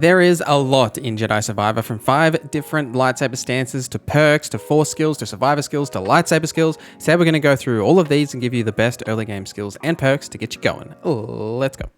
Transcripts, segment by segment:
There is a lot in Jedi Survivor, from 5 different lightsaber stances to perks to force skills to survivor skills to lightsaber skills. Today we're going to go through all of these and give you the best early game skills and perks to get you going. Let's go.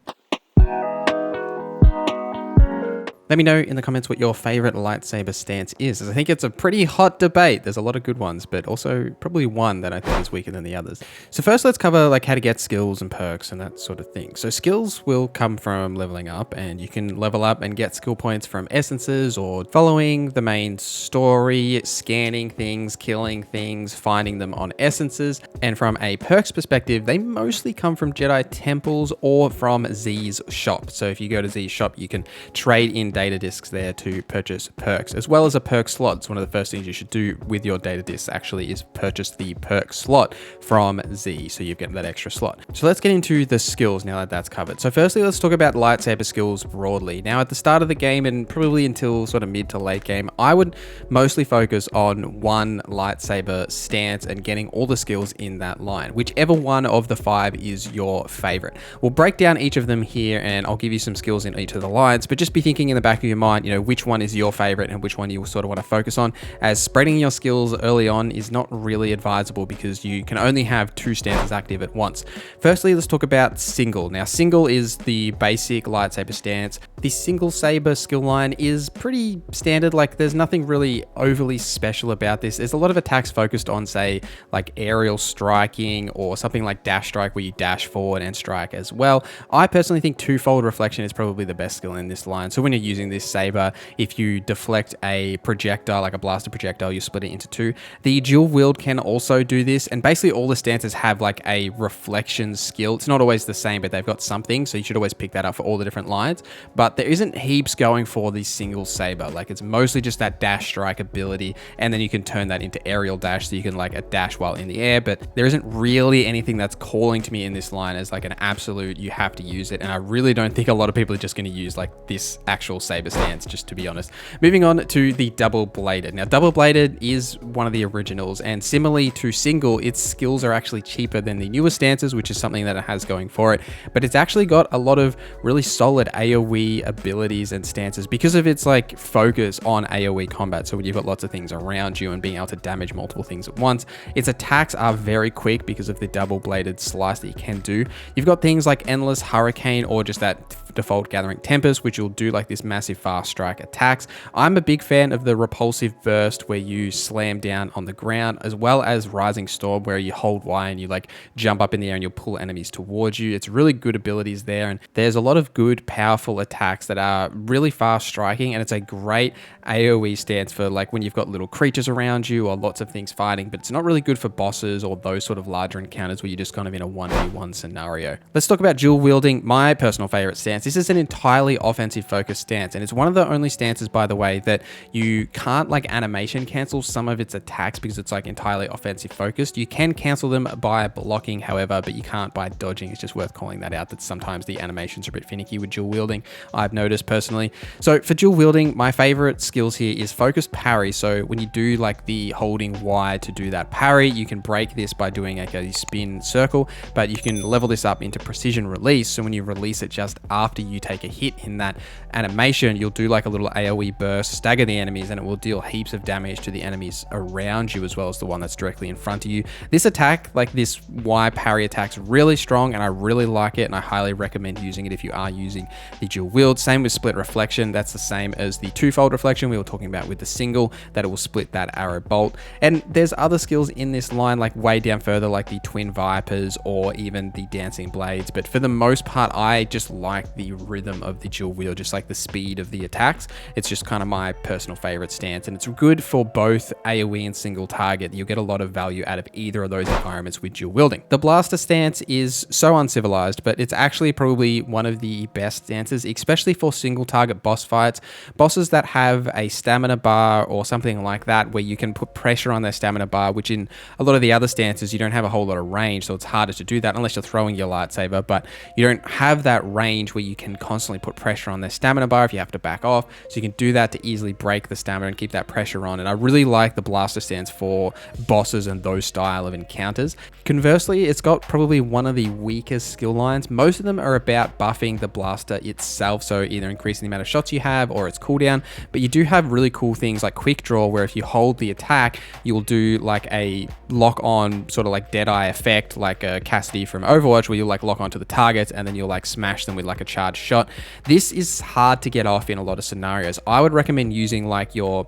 Let me know in the comments what your favorite lightsaber stance is, as I think it's a pretty hot debate. There's a lot of good ones, but also probably one that I think is weaker than the others. So first, let's cover like how to get skills and perks and that sort of thing. So skills will come from leveling up, and you can level up and get skill points from essences or following the main story, scanning things, killing things, finding them on essences. And from a perks perspective, they mostly come from Jedi temples or from Z's shop. So if you go to Z's shop, you can trade in data discs there to purchase perks, as well as a perk slot. It's one of the first things you should do with your data discs actually is purchase the perk slot from Z, so you get that extra slot. So let's get into the skills now that that's covered. So firstly, let's talk about lightsaber skills broadly. Now at the start of the game and probably until sort of mid to late game, I would mostly focus on one lightsaber stance and getting all the skills in that line, whichever one of the 5 is your favorite. We'll break down each of them here and I'll give you some skills in each of the lines, but just be thinking in the back of your mind, which one is your favorite and which one you sort of want to focus on, as spreading your skills early on is not really advisable because you can only have 2 stances active at once. Firstly, let's talk about single. Now, single is the basic lightsaber stance. The single saber skill line is pretty standard. Like there's nothing really overly special about this. There's a lot of attacks focused on, say, like aerial striking or something like dash strike where you dash forward and strike as well. I personally think twofold reflection is probably the best skill in this line. So when you're using this saber, if you deflect a projectile, like a blaster projectile, you split it into 2. The dual wield can also do this, and basically all the stances have like a reflection skill. It's not always the same, but they've got something, so you should always pick that up for all the different lines. But there isn't heaps going for the single saber. Like it's mostly just that dash strike ability, and then you can turn that into aerial dash, so you can like a dash while in the air, but there isn't really anything that's calling to me in this line as like an absolute you have to use it. And I really don't think a lot of people are just going to use like this actual saber stance, just to be honest. Moving on to the double bladed. Now double bladed is one of the originals, and similarly to single, its skills are actually cheaper than the newer stances, which is something that it has going for it, but it's actually got a lot of really solid AoE abilities and stances because of its like focus on AoE combat. So when you've got lots of things around you and being able to damage multiple things at once, its attacks are very quick because of the double bladed slice that you can do. You've got things like endless hurricane or just that default gathering tempest, which will do like this massive fast strike attacks. I'm a big fan of the repulsive burst where you slam down on the ground, as well as rising storm where you hold Y and you like jump up in the air and you'll pull enemies towards you. It's really good abilities there, and there's a lot of good powerful attacks that are really fast striking, and it's a great AoE stance for like when you've got little creatures around you or lots of things fighting, but it's not really good for bosses or those sort of larger encounters where you're just kind of in a 1v1 scenario. Let's talk about dual wielding, my personal favorite stance. This is an entirely offensive focused stance, and it's one of the only stances, by the way, that you can't like animation cancel some of its attacks because it's like entirely offensive focused. You can cancel them by blocking, however, but you can't by dodging. It's just worth calling that out, that sometimes the animations are a bit finicky with dual wielding, I've noticed personally. So for dual wielding, my favorite skills here is focused parry. So when you do like the holding Y to do that parry, you can break this by doing like a spin circle, but you can level this up into precision release. So when you release it just after you take a hit in that animation, you'll do like a little AoE burst, stagger the enemies, and it will deal heaps of damage to the enemies around you as well as the one that's directly in front of you. This attack, like this Y parry attack's really strong, and I really like it, and I highly recommend using it if you are using the dual wield. Same with split reflection. That's the same as the twofold reflection we were talking about with the single, that it will split that arrow bolt. And there's other skills in this line like way down further, like the twin vipers or even the dancing blades, but for the most part I just like the rhythm of the dual wield, just like the speed of the attacks. It's just kind of my personal favorite stance, and it's good for both AoE and single target. You'll get a lot of value out of either of those environments with dual wielding. The blaster stance is so uncivilized, but it's actually probably one of the best stances, especially for single target boss fights. Bosses that have a stamina bar or something like that, where you can put pressure on their stamina bar, which in a lot of the other stances you don't have a whole lot of range, so it's harder to do that unless you're throwing your lightsaber, but you don't have that range where you you can constantly put pressure on their stamina bar if you have to back off. So you can do that to easily break the stamina and keep that pressure on. And I really like the blaster stance for bosses and those style of encounters. Conversely, it's got probably one of the weakest skill lines. Most of them are about buffing the blaster itself, so either increasing the amount of shots you have or its cooldown. But you do have really cool things like quick draw, where if you hold the attack, you'll do like a lock on sort of like Deadeye effect, like a Cassidy from Overwatch, where you'll like lock onto the targets and then you'll like smash them with like a charged shot. This is hard to get off in a lot of scenarios. I would recommend using like your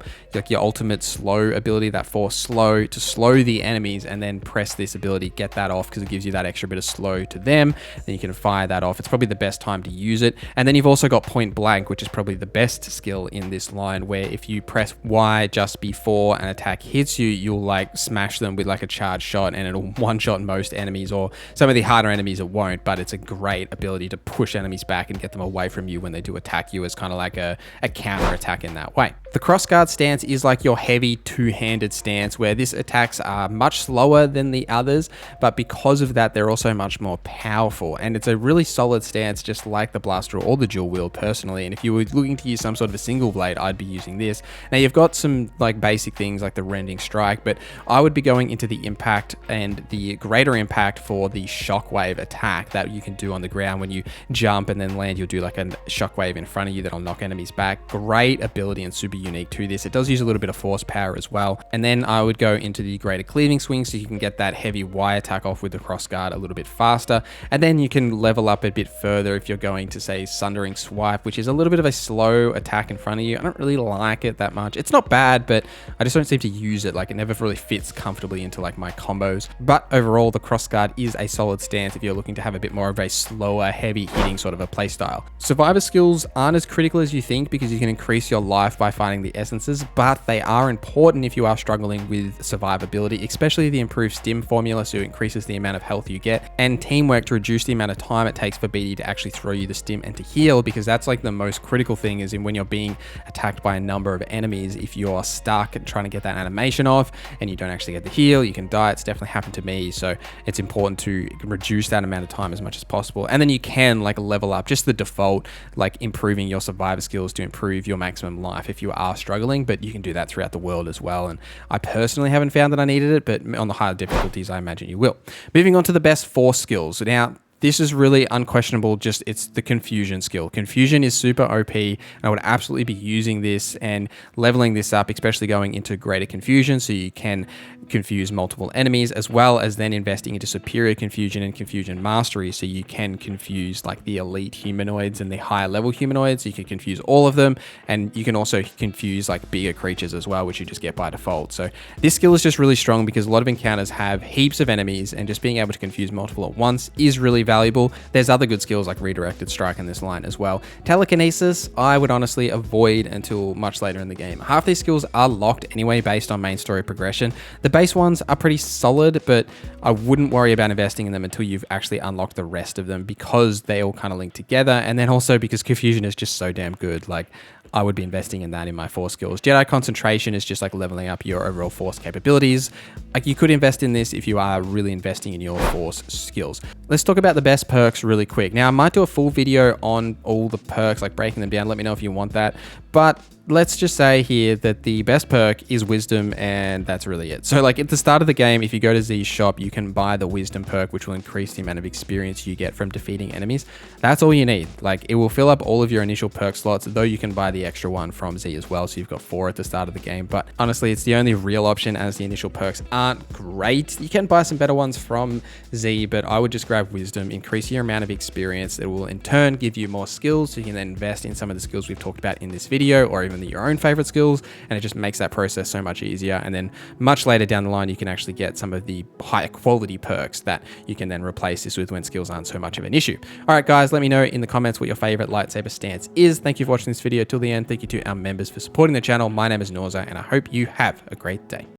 ultimate slow ability, that force slow, to slow the enemies and then press this ability, get that off, because it gives you that extra bit of slow to them. Then you can fire that off. It's probably the best time to use it. And then you've also got point blank, which is probably the best skill in this line, where if you press Y just before an attack hits you, you'll like smash them with like a charged shot, and it'll one-shot most enemies, or some of the harder enemies it won't, but it's a great ability to push enemies back and get them away from you when they do attack you, as kind of like a counter attack in that way. The crossguard stance is like your heavy two-handed stance, where these attacks are much slower than the others, but because of that, they're also much more powerful. And it's a really solid stance, just like the blaster or the dual wield personally. And if you were looking to use some sort of a single blade, I'd be using this. Now you've got some like basic things like the rending strike, but I would be going into the impact and the greater impact for the shockwave attack that you can do on the ground. When you jump and then land, you'll do like a shockwave in front of you that'll knock enemies back. Great ability and super unique to this. It does use a little bit of force power as well. And then I would go into the greater cleaving swing, so you can get that heavy Y attack off with the crossguard a little bit faster. And then you can level up a bit further if you're going to say Sundering Swipe, which is a little bit of a slow attack in front of you. I don't really like it that much. It's not bad, but I just don't seem to use it. Like, it never really fits comfortably into like my combos. But overall, the crossguard is a solid stance if you're looking to have a bit more of a slower, heavy hitting sort of a playstyle. Survivor skills aren't as critical as you think, because you can increase your life by finding the essences, but they are important if you are struggling with survivability, especially the improved stim formula, so it increases the amount of health you get, and teamwork to reduce the amount of time it takes for BD to actually throw you the stim and to heal, because that's like the most critical thing, is in when you're being attacked by a number of enemies. If you're stuck and trying to get that animation off and you don't actually get the heal, you can die. It's definitely happened to me, so it's important to reduce that amount of time as much as possible. And then you can like level up just the default, like improving your survivor skills to improve your maximum life if you are struggling, but you can do that throughout the world as well. And I personally haven't found that I needed it, but on the higher difficulties, I imagine you will. Moving on to the best force skills. Now, this is really unquestionable, just it's the confusion skill. Confusion is super OP, and I would absolutely be using this and leveling this up, especially going into greater confusion, so you can confuse multiple enemies, as well as then investing into superior confusion and confusion mastery, so you can confuse like the elite humanoids and the higher level humanoids. You can confuse all of them, and you can also confuse like bigger creatures as well, which you just get by default. So this skill is just really strong, because a lot of encounters have heaps of enemies, and just being able to confuse multiple at once is really valuable. There's other good skills like redirected strike in this line as well. Telekinesis, I would honestly avoid until much later in the game. Half these skills are locked anyway based on main story progression. The base ones are pretty solid, but I wouldn't worry about investing in them until you've actually unlocked the rest of them, because they all kind of link together. And then also because confusion is just so damn good. Like, I would be investing in that in my force skills. Jedi concentration is just like leveling up your overall force capabilities. Like, you could invest in this if you are really investing in your force skills. Let's talk about the best perks really quick. Now, I might do a full video on all the perks, like breaking them down. Let me know if you want that. But let's just say here that the best perk is wisdom, and that's really it. So like at the start of the game, if you go to Z's shop, you can buy the wisdom perk, which will increase the amount of experience you get from defeating enemies. That's all you need. Like, it will fill up all of your initial perk slots, though you can buy the extra one from Z as well. So you've got 4 at the start of the game, but honestly, it's the only real option, as the initial perks aren't great. You can buy some better ones from Z, but I would just grab wisdom, increase your amount of experience. It will in turn give you more skills, so you can then invest in some of the skills we've talked about in this video, or even your own favorite skills, and it just makes that process so much easier. And then much later down the line, you can actually get some of the higher quality perks that you can then replace this with when skills aren't so much of an issue. All right, guys, let me know in the comments what your favorite lightsaber stance is. Thank you for watching this video till the end. Thank you to our members for supporting the channel. My name is Norza, and I hope you have a great day.